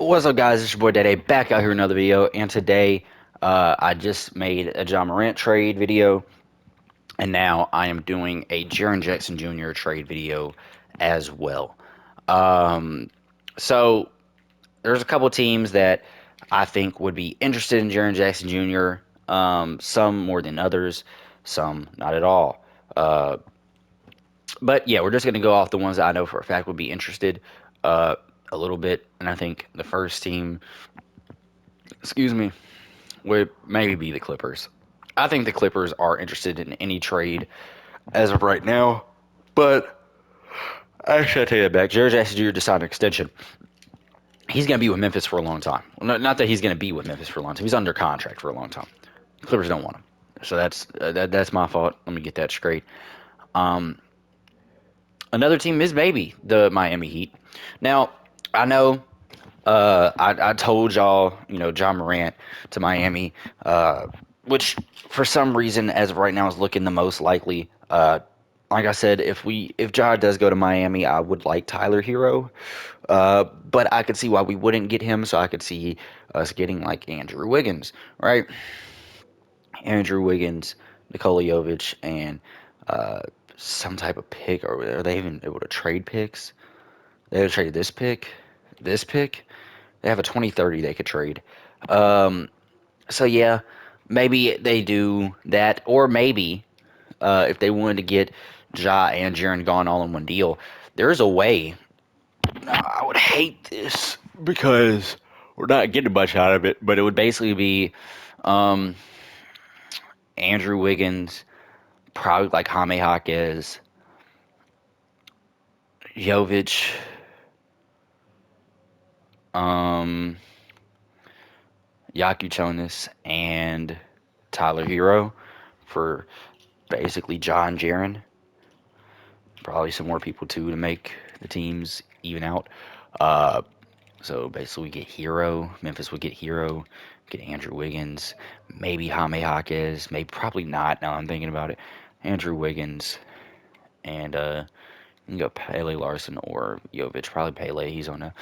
What's up, guys? It's your boy Dede back out here with another video, and today I just made a John Morant trade video, and now I am doing a Jaren Jackson Jr. trade video as well. Um, so there's a couple teams that I think would be interested in Jaren Jackson Jr. Some more than others, some not at all. Uh, but yeah, we're just gonna go off the ones that I know for a fact would be interested uh, a little bit, and I think the first team, excuse me, would maybe be the Clippers. I think the Clippers are interested in any trade as of right now, but actually, I take that back. Jaren Jackson Jr. just signed an extension. He's going to be with Memphis for a long time. Well, not that he's going to be with Memphis for a long time. He's under contract for a long time. The Clippers don't want him, so that's my fault. Let me get that straight. Um, Another team is maybe the Miami Heat. Now, I know I told y'all, John Morant to Miami, which for some reason, as of right now, is looking the most likely. Like I said, if Ja does go to Miami, I would like Tyler Hero, but I could see why we wouldn't get him. So I could see us getting like Andrew Wiggins, right? Andrew Wiggins, Nikola Jovic, and uh, some type of pick. Or are they even able to trade picks? They would trade this pick. They have a 2030 they could trade. Um, so yeah, maybe they do that, or maybe if they wanted to get Ja and Jaren gone all in one deal, there's a way. Now, I would hate this because we're not getting much out of it, but it would basically be um, Andrew Wiggins, probably like Jaime Jaquez, Jovic, um, Yaku and Tyler Hero for basically John Jaren. Probably some more people too to make the teams even out. Uh, so basically, we get Hero. Memphis would get Hero. Get Andrew Wiggins. Maybe Jaime Jaquez. Maybe probably not. Now I'm thinking about it. Andrew Wiggins and you can go Pele Larson or Jovic. Probably Pele. He's on a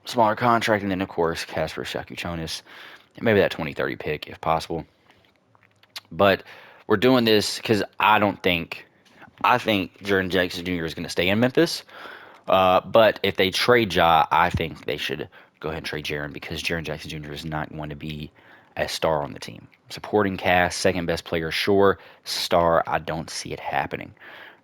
smaller contract, and then of course Casper Shakuchonis. Maybe that 2030 pick if possible. But we're doing this because I think Jaren Jackson Jr. is going to stay in Memphis. But if they trade Ja, I think they should go ahead and trade Jaren because Jaren Jackson Jr. is not going to be a star on the team. Supporting cast, second best player, sure. Star, I don't see it happening.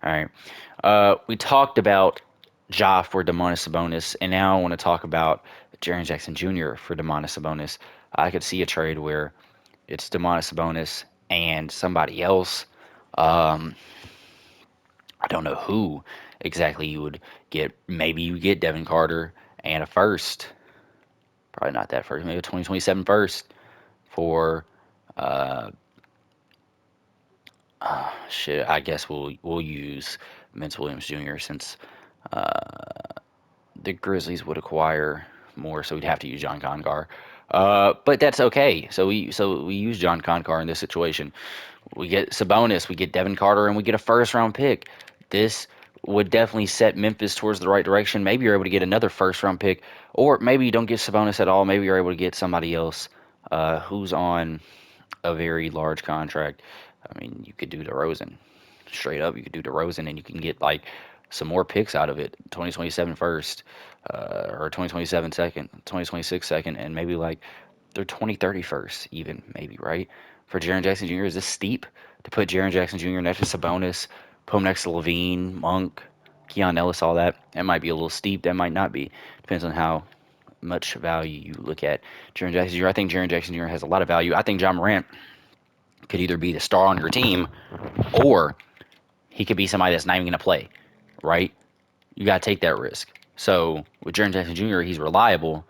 All right. We talked about Ja for Demonis Sabonis, and now I want to talk about Jaren Jackson Jr. for Demonis Sabonis. I could see a trade where it's Demonis Sabonis and somebody else. Um, I don't know who exactly you would get. Maybe you get Devin Carter and a first. Probably not that first. Maybe a 2027 first for uh, shit. I guess we'll use Vince Williams Jr. since the Grizzlies would acquire more, so we'd have to use John Congar. But that's okay. So we use John Congar in this situation. We get Sabonis, we get Devin Carter, and we get a first round pick. This would definitely set Memphis towards the right direction. Maybe you're able to get another first round pick, or maybe you don't get Sabonis at all. Maybe you're able to get somebody else who's on a very large contract. I mean, you could do DeRozan. Straight up, you could do DeRozan, and you can get like some more picks out of it. 2027 first, or 2027 second, 2026 second, and maybe like their 2030 first, even maybe, right? For Jaren Jackson Jr., is this steep to put Jaren Jackson Jr. next to Sabonis, put him next to Levine, Monk, Keon Ellis, all that? That might be a little steep. That might not be. Depends on how much value you look at Jaren Jackson Jr. I think Jaren Jackson Jr. has a lot of value. I think John Morant could either be the star on your team or he could be somebody that's not even going to play, right? You got to take that risk. So with Jaren Jackson Jr., he's reliable.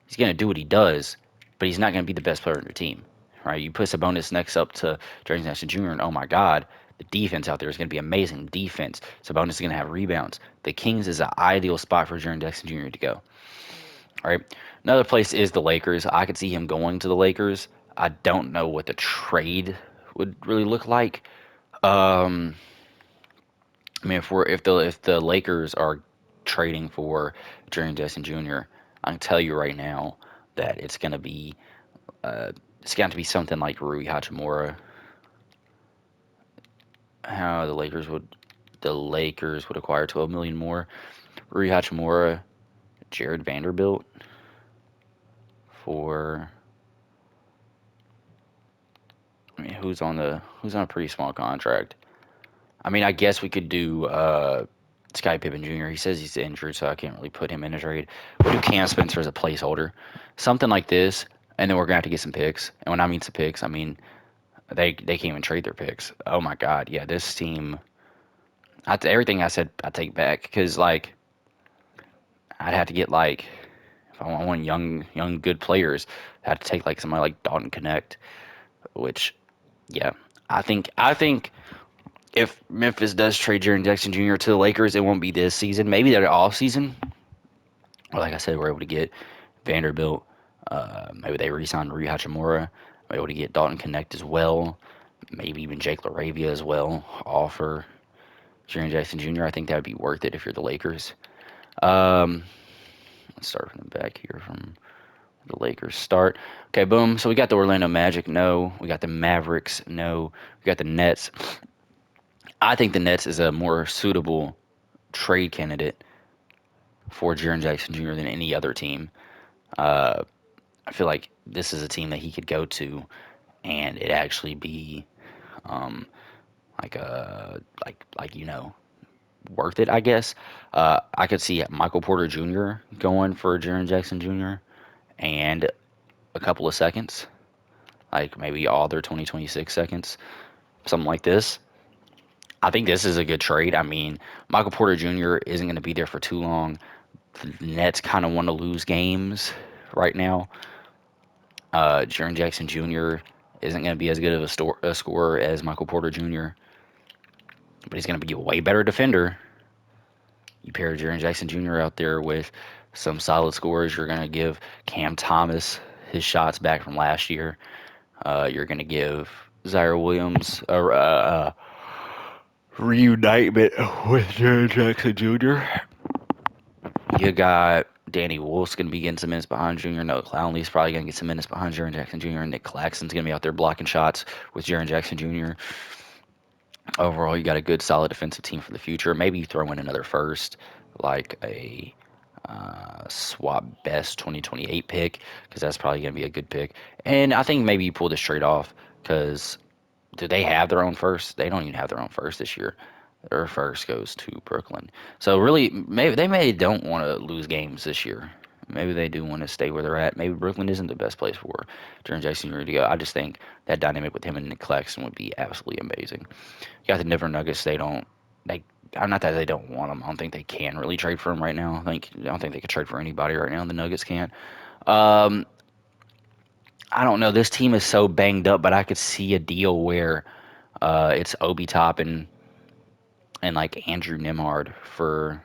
He's going to do what he does, but he's not going to be the best player on your team, right? You put Sabonis next up to Jaren Jackson Jr., and oh my God, the defense out there is going to be amazing defense. Sabonis is going to have rebounds. The Kings is an ideal spot for Jaren Jackson Jr. to go. All right. Another place is the Lakers. I could see him going to the Lakers. I don't know what the trade would really look like. Um, I mean, if the Lakers are trading for Jaren Jackson Jr., I can tell you right now that it's going to be something like Rui Hachimura. How the Lakers would acquire 12 million more. Rui Hachimura, Jared Vanderbilt for. I mean, who's on a pretty small contract? I mean, I guess we could do Sky Pippen Jr. He says he's injured, so I can't really put him in a trade. We'll do Cam Spencer as a placeholder, something like this, and then we're gonna have to get some picks. And when I mean some picks, I mean they can't even trade their picks. Oh my God, yeah, this team. Everything I said, I take back because like I'd have to get like if I want young good players, I have to take like somebody like Dalton Connect, which yeah, I think if Memphis does trade Jaren Jackson Jr. to the Lakers, it won't be this season. Maybe that off season. Or like I said, we're able to get Vanderbilt. Maybe they re-sign Rui Hachimura. We're able to get Dalton Connect as well. Maybe even Jake LaRavia as well. Offer Jaren Jackson Jr. I think that would be worth it if you're the Lakers. Um, let's start from the back here from the Lakers start. Okay, boom. So we got the Orlando Magic. No. We got the Mavericks. No. We got the Nets. I think the Nets is a more suitable trade candidate for Jaren Jackson Jr. than any other team. Uh, I feel like this is a team that he could go to and it actually be um, like worth it. I guess I could see Michael Porter Jr. going for Jaren Jackson Jr. and a couple of seconds, like maybe all their 2026 seconds, something like this. I think this is a good trade. I mean, Michael Porter Jr. isn't going to be there for too long. The Nets kind of want to lose games right now. Jaren Jackson Jr. isn't going to be as good of a scorer as Michael Porter Jr., but he's going to be a way better defender. You pair Jaren Jackson Jr. out there with some solid scores. You're going to give Cam Thomas his shots back from last year. You're going to give Zaire Williams a reunitement with Jaren Jackson Jr. You got Danny Wolf's going to be getting some minutes behind Jr. Noah Clowney's probably going to get some minutes behind Jaren Jackson Jr. And Nick Claxton's going to be out there blocking shots with Jaren Jackson Jr. Overall, you got a good, solid defensive team for the future. Maybe you throw in another first, like a swap best 2028 pick, because that's probably going to be a good pick. And I think maybe you pull this trade off because do they have their own first? They don't even have their own first this year. Their first goes to Brooklyn. So really, maybe they don't want to lose games this year. Maybe they do want to stay where they're at. Maybe Brooklyn isn't the best place for Jaren Jackson Jr. to go. I just think that dynamic with him and Nick Claxton would be absolutely amazing. You got the Denver Nuggets. They. I'm not that they don't want him. I don't think they can really trade for him right now. I don't think they could trade for anybody right now. The Nuggets can't. Um, I don't know. This team is so banged up, but I could see a deal where it's Obi Toppin and like Andrew Nimhard for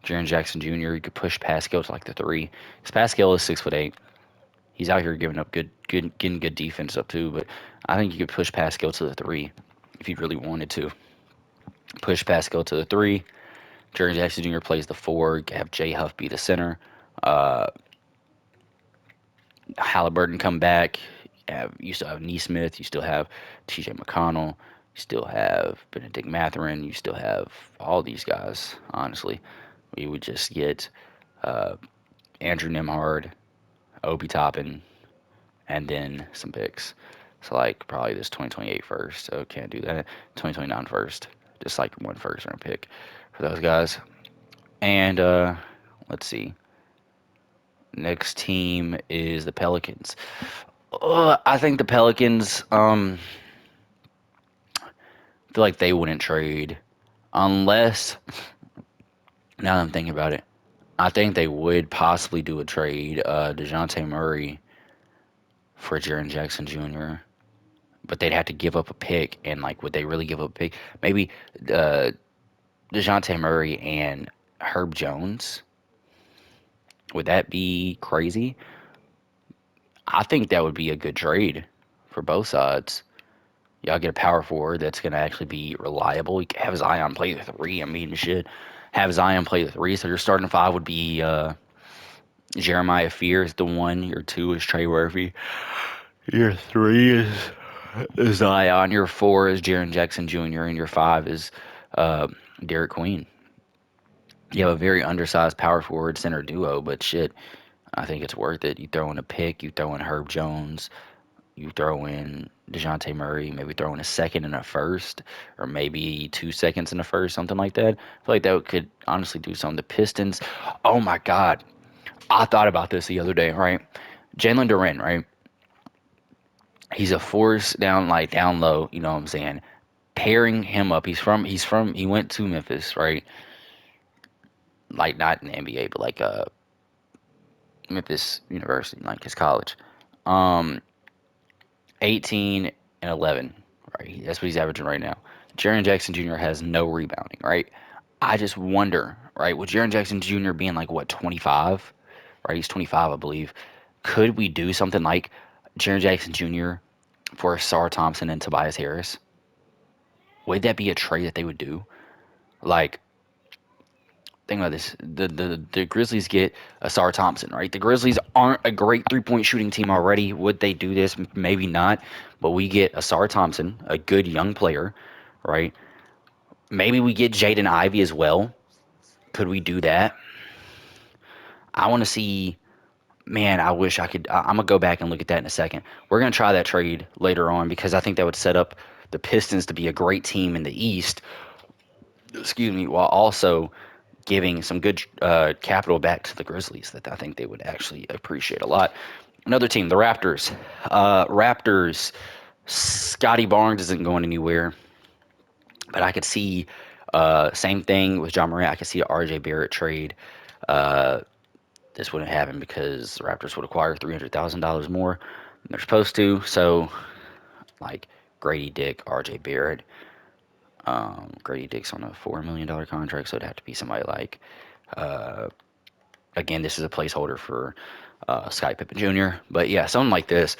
Jaren Jackson Jr. You could push Pascal to like the three. Because Pascal is 6'8". He's out here giving up getting good defense up too. But I think you could push Pascal to the three if you really wanted to. Push Pascal to the three. Jaren Jackson Jr. plays the four. Have Jay Huff be the center. Uh, Halliburton come back. You still have Neesmith. You still have T.J. McConnell. You still have Benedict Mathurin. You still have all these guys. Honestly, we would just get uh, Andrew Nimhard, Obi Toppin, and then some picks. So like probably this 2028 first. So can't do that. 2029 first. Just like one first round pick for those guys. And let's see. Next team is the Pelicans. I think the Pelicans feel like they wouldn't trade unless, now that I'm thinking about it, I think they would possibly do a trade, DeJounte Murray for Jaren Jackson Jr., but they'd have to give up a pick, and like, would they really give up a pick? Maybe DeJounte Murray and Herb Jones. Would that be crazy? I think that would be a good trade for both sides. Y'all get a power forward that's going to actually be reliable. You can have Zion play the three. I mean, shit. Have Zion play the three. So your starting five would be Jeremiah Fear is the one. Your two is Trey Murphy. Your three is Zion. Your four is Jaren Jackson Jr. And your five is uh, Derek Queen. You have a very undersized power forward center duo, but shit, I think it's worth it. You throw in a pick, you throw in Herb Jones, you throw in DeJounte Murray, maybe throw in a second and a first, or maybe 2 seconds and a first, something like that. I feel like that could honestly do something. The Pistons, oh my God. I thought about this the other day, right? Jalen Duren, right? He's a force down, like down low, you know what I'm saying? Pairing him up, he went to Memphis, right? Like not in the NBA, but like Memphis University, like his college. Um, 18 and 11, right? That's what he's averaging right now. Jaren Jackson Jr. has no rebounding, right? I just wonder, right, with Jaren Jackson Jr. being like what 25, right? He's 25, I believe. Could we do something like Jaren Jackson Jr. for Sarr Thompson and Tobias Harris? Would that be a trade that they would do? Like, think about this: the Grizzlies get Asar Thompson, right? The Grizzlies aren't a great 3-point shooting team already. Would they do this? Maybe not. But we get Asar Thompson, a good young player, right? Maybe we get Jaden Ivey as well. Could we do that? I want to see. Man, I wish I could. I'm gonna go back and look at that in a second. We're gonna try that trade later on because I think that would set up the Pistons to be a great team in the East. Excuse me, while also giving some good capital back to the Grizzlies that I think they would actually appreciate a lot. Another team, the Raptors. Raptors. Scotty Barnes isn't going anywhere, but I could see same thing with John Morant. I could see a RJ Barrett trade. Uh, this wouldn't happen because the Raptors would acquire $300,000 more than they're supposed to. So, like Grady Dick, RJ Barrett. Grady Dick's on a $4 million contract, so it'd have to be somebody like again, this is a placeholder for Scottie Pippen Jr. But yeah, something like this,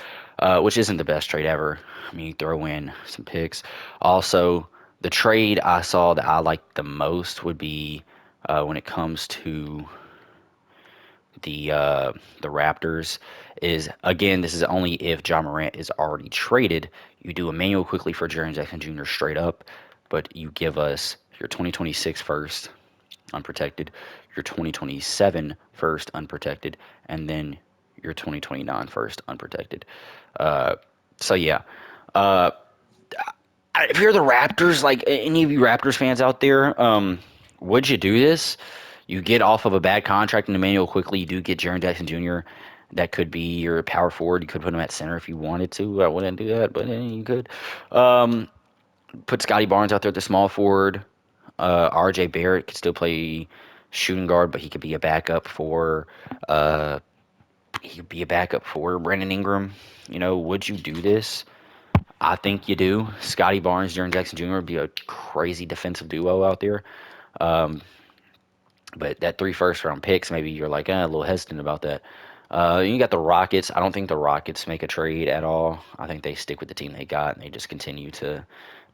which isn't the best trade ever. I mean, you throw in some picks. Also, the trade I saw that I liked the most would be when it comes to the Raptors. Is again, this is only if John Morant is already traded. You do Emmanuel quickly for Jaren Jackson Jr. straight up, but you give us your 2026 first unprotected, your 2027 first unprotected, and then your 2029 first unprotected. Uh, so yeah, uh, if you're the Raptors, like any of you Raptors fans out there, would you do this? You get off of a bad contract in Emmanuel quickly. You do get Jaren Jackson Jr. That could be your power forward. You could put him at center if you wanted to. I wouldn't do that, but you could. Um, put Scotty Barnes out there at the small forward. RJ Barrett could still play shooting guard, but uh, he could be a backup for Brandon Ingram. Would you do this? I think you do. Scotty Barnes, Jaren Jackson Jr. would be a crazy defensive duo out there. Um, but that 3 first round picks, maybe you're like a little hesitant about that. You got the Rockets. I don't think the Rockets make a trade at all. I think they stick with the team they got and they just continue to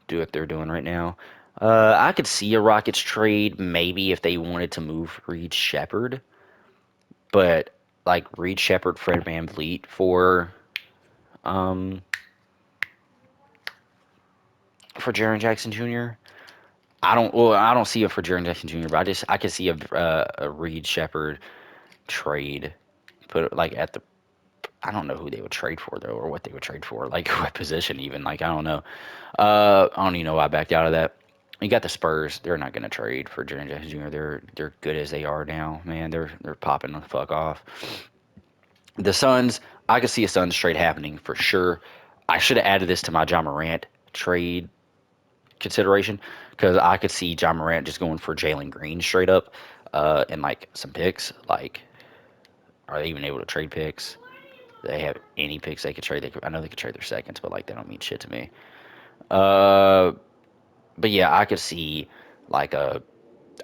do what they're doing right now. I could see a Rockets trade maybe if they wanted to move Reed Shepard, but like Reed Shepard, Fred VanVleet um for Jaren Jackson Jr. I don't see it for Jaren Jackson Jr. But I could see a Reed Shepard trade, put it like at the I don't know who they would trade for though, or what they would trade for, like what position even. Like I don't know. I don't even know why I backed out of that. You got the Spurs. They're not going to trade for Jaren Jackson Jr. They're good as they are now, man. They're popping the fuck off. The Suns. I could see a Suns trade happening for sure. I should have added this to my John Morant trade consideration because I could see John Morant just going for Jalen Green straight up, and like some picks. Like, are they even able to trade picks? They have any picks they could trade. I know they could trade their seconds, but like they don't mean shit to me. Uh, but yeah, I could see like a.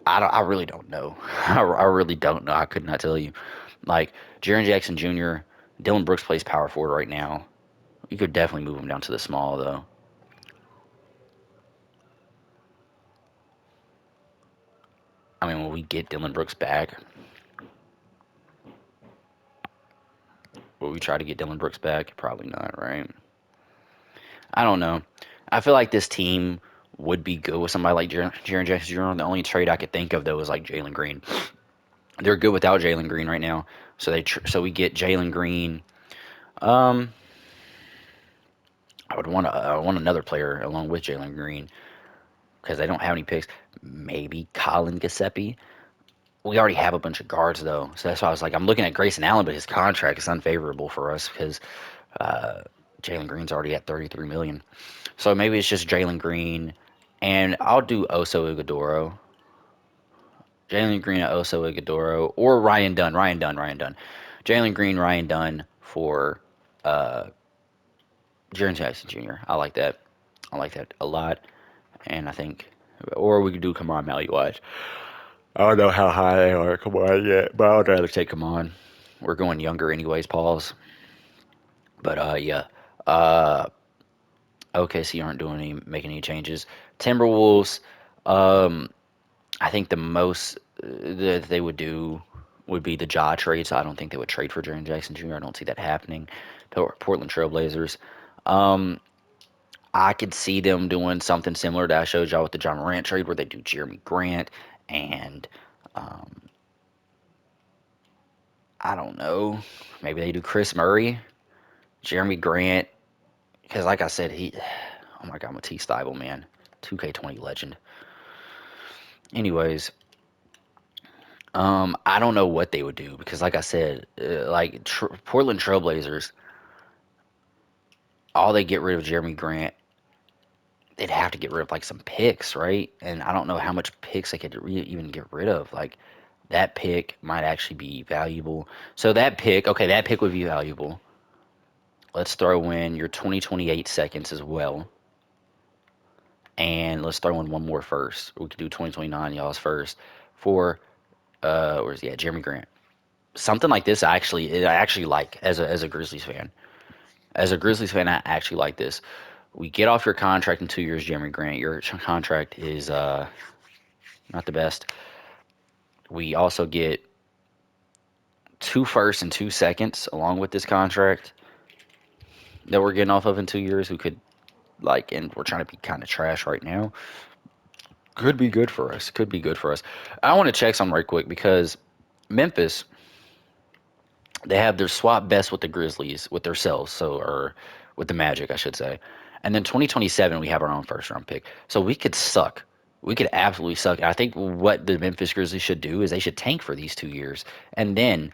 I really don't know. I really don't know. I could not tell you. Like Jaren Jackson Jr., Dylan Brooks plays power forward right now. You could definitely move him down to the small though. I mean, when we get Dylan Brooks back, Will we try to get Dylan Brooks back? Probably not, right? I don't know. I feel like this team would be good with somebody like Jaren Jackson Jr. The only trade I could think of though is like Jalen Green. They're good without Jalen Green right now, so so we get Jalen Green. Um, I want another player along with Jalen Green because they don't have any picks. Maybe Colin Giuseppe. We already have a bunch of guards though, so that's why I was like, I'm looking at Grayson Allen, but his contract is unfavorable for us because uh, Jalen Green's already at 33 million. So maybe it's just Jalen Green, and I'll do Oso Ighodoro. Jalen Green at Oso Ighodoro, or Ryan Dunn. Ryan Dunn. Jalen Green, Ryan Dunn for uh, Jaren Jackson Jr. I like that. I like that a lot, and I think, or we could do Kamon Malley-Wise. I don't know how high they are, come on, yet, but I would rather take them on. We're going younger anyways, Pauls. But yeah. Uh OKC aren't doing making any changes. Timberwolves, um, I think the most that they would do would be the Ja trade, so I don't think they would trade for Jaren Jackson Jr. I don't see that happening. Portland Trailblazers. Um, I could see them doing something similar that I showed y'all with the John Morant trade, where they do Jeremy Grant and um, I don't know. Maybe they do Chris Murray, Jeremy Grant, because like I said, oh my God, Matisse Thybulle, man, 2K20 legend. Anyways, I don't know what they would do because, like I said, like Portland Trailblazers, all they get rid of Jeremy Grant, they'd have to get rid of like some picks, right? And I don't know how much picks they could even get rid of. Like that pick might actually be valuable. So that pick, okay, that pick would be valuable. Let's throw in your 2028 seconds as well. And let's throw in one more first. We could do 2029 y'all's first for where's yeah, Jeremy Grant. Something like this I actually like as a Grizzlies fan. As a Grizzlies fan, I actually like this. We get off your contract in 2 years, Jeremy Grant. Your contract is not the best. We also get two firsts and 2 seconds along with this contract that we're getting off of in 2 years. Who could like, and we're trying to be kind of trash right now. Could be good for us. Could be good for us. I want to check something right quick because Memphis, they have their swap best with the Grizzlies with themselves, so or with the Magic, I should say. And then 2027, we have our own first round pick, so we could suck. We could absolutely suck. I think what the Memphis Grizzlies should do is they should tank for these 2 years, and then,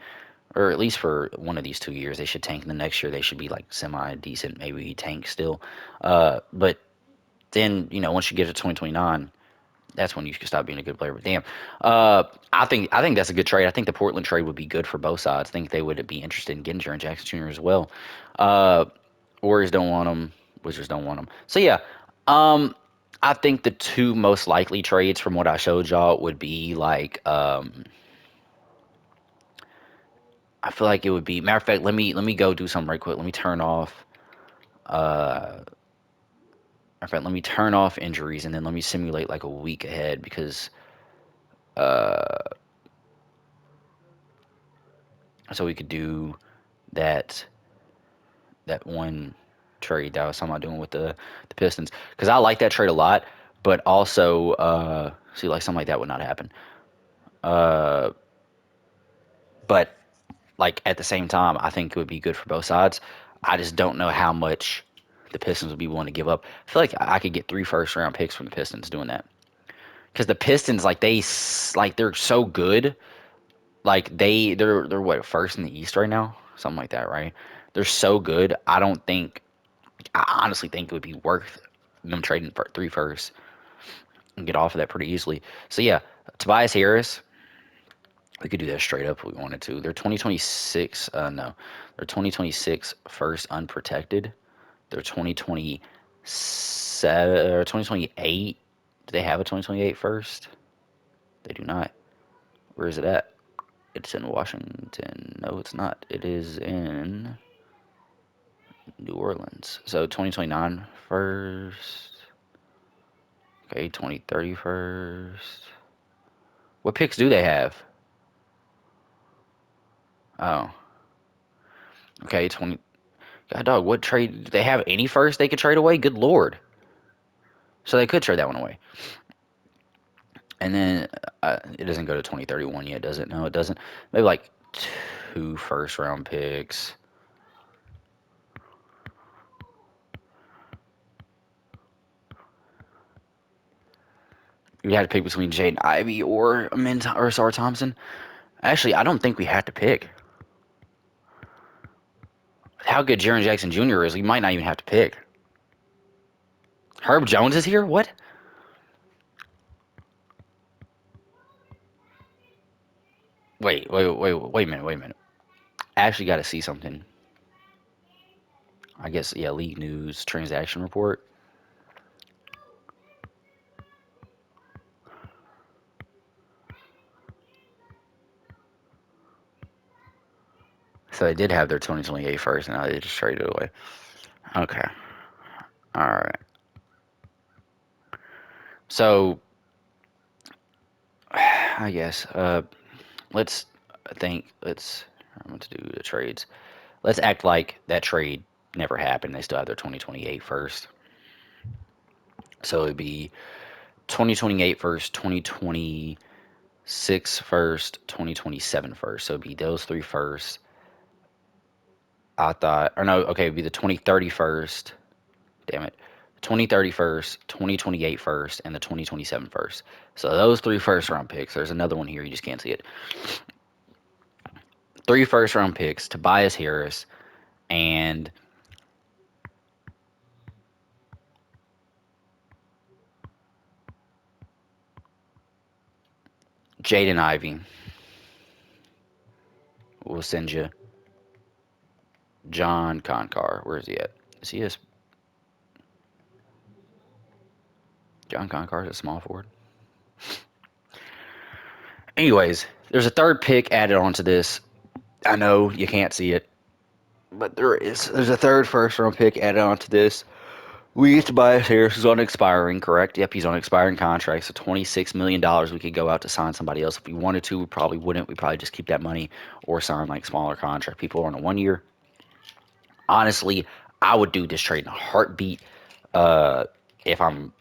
or at least for one of these 2 years, they should tank. And the next year, they should be like semi decent, maybe tank still. But then once you get to 2029, that's when you can stop being a good player. But damn, I think that's a good trade. I think the Portland trade would be good for both sides. I think they would be interested in getting Jaren Jackson Jr. as well. Uh, Warriors don't want him. Wizards don't want him. So yeah, um, I think the two most likely trades from what I showed y'all would be like, I feel like it would be. Matter of fact, let me go do something right quick. Let me turn off. Matter of fact, let me turn off injuries and then let me simulate like a week ahead because uh, so we could do that one trade that I was talking about doing with the Pistons because I like that trade a lot, but also see like something like that would not happen. Uh, but like at the same time, I think it would be good for both sides. I just don't know how much the Pistons would be willing to give up. I feel like I could get 3 first round picks from the Pistons doing that because the Pistons like they're so good. Like they're what first in the East right now, something like that, right? They're so good. I honestly think it would be worth them trading for 3 firsts and get off of that pretty easily. So yeah, Tobias Harris, we could do that straight up if we wanted to. They're 2026, no, they're 2026 first unprotected. They're 2027 or 2028. Do they have a 2028 first? They do not. Where is it at? It's in Washington. No, it's not. It is in New Orleans. So 2029 first. Okay, 2030 first. What picks do they have? Oh, Okay, 20. God, dog, what trade? Do they have any first they could trade away? Good lord. So they could trade that one away. And then it doesn't go to 2031 yet, does it? No, it doesn't. Maybe like 2 first-round picks. You had to pick between Jaden Ivey or or Sar Thompson. Actually, I don't think we had to pick. How good Jaren Jackson Jr. is, we might not even have to pick. Herb Jones is here? What? Wait a minute. I actually got to see something. I guess, yeah, League News transaction report. So they did have their 2028 first, and now they just traded it away. Okay. All right. So, I guess, let's I'm going to do the trades. Let's act like that trade never happened. They still have their 2028 first. So it'd be 2028 first, 2026 first, 2027 first. So it'd be those three first. I thought, or no, okay, it'd be the 2030 first. Damn it. 2030 first, 2028 first, and the 2027 first. So those three first round picks. There's another one here. You just can't see it. 3 first round picks, Tobias Harris, and Jaden Ivey. We'll send you John Concar. Where is he at? Is he a John Concar is a small forward? Anyways, there's a third pick added onto this. I know you can't see it, but there is. There's a third first round pick added onto this. We get Tobias Harris, who's on expiring, correct? Yep, he's on expiring contract. So $26 million we could go out to sign somebody else. If we wanted to, we probably wouldn't. We'd probably just keep that money or sign like smaller contract. People are on a 1 year. Honestly, I would do this trade in a heartbeat. If I'm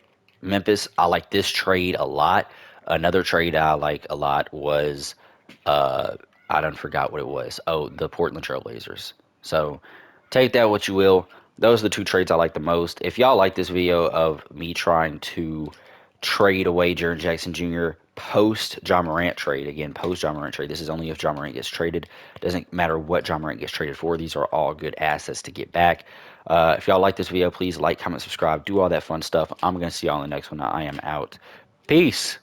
Memphis, I like this trade a lot. Another trade I like a lot was I don't forgot what it was. Oh, the Portland Trailblazers. So take that what you will. Those are the two trades I like the most. If y'all like this video of me trying to trade away Jaren Jackson Jr. post John Morant trade, again, post John Morant trade. This is only if John Morant gets traded. Doesn't matter what John Morant gets traded for. These are all good assets to get back. If y'all like this video, please like, comment, subscribe, do all that fun stuff. I'm going to see y'all in the next one. I am out. Peace.